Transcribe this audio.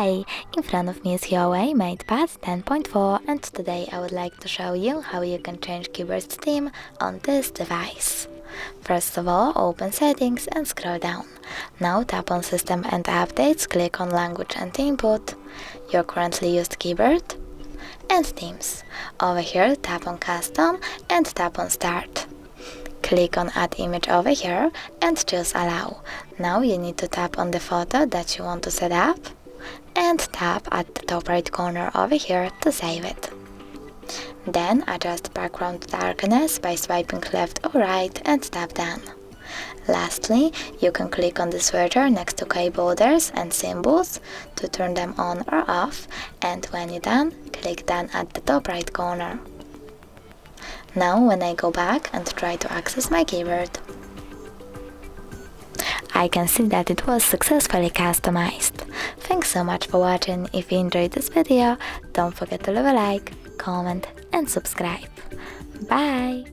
Hi, in front of me is HUAWEI MatePad 10.4 and today I would like to show you how you can change keyboard theme on this device. First of all, open Settings and scroll down. Now tap on System and Updates, click on Language and Input, your currently used keyboard, and Themes. Over here tap on Custom and tap on Start. Click on Add Image over here and choose Allow. Now you need to tap on the photo that you want to set up and tap at the top right corner over here to save it. Then adjust background darkness by swiping left or right and tap Done. Lastly, you can click on the switcher next to keyboarders and symbols to turn them on or off, and when you're done, click Done at the top right corner. Now when I go back and try to access my keyboard, I can see that it was successfully customized. Thanks so much for watching. If you enjoyed this video, don't forget to leave a like, comment and subscribe. Bye!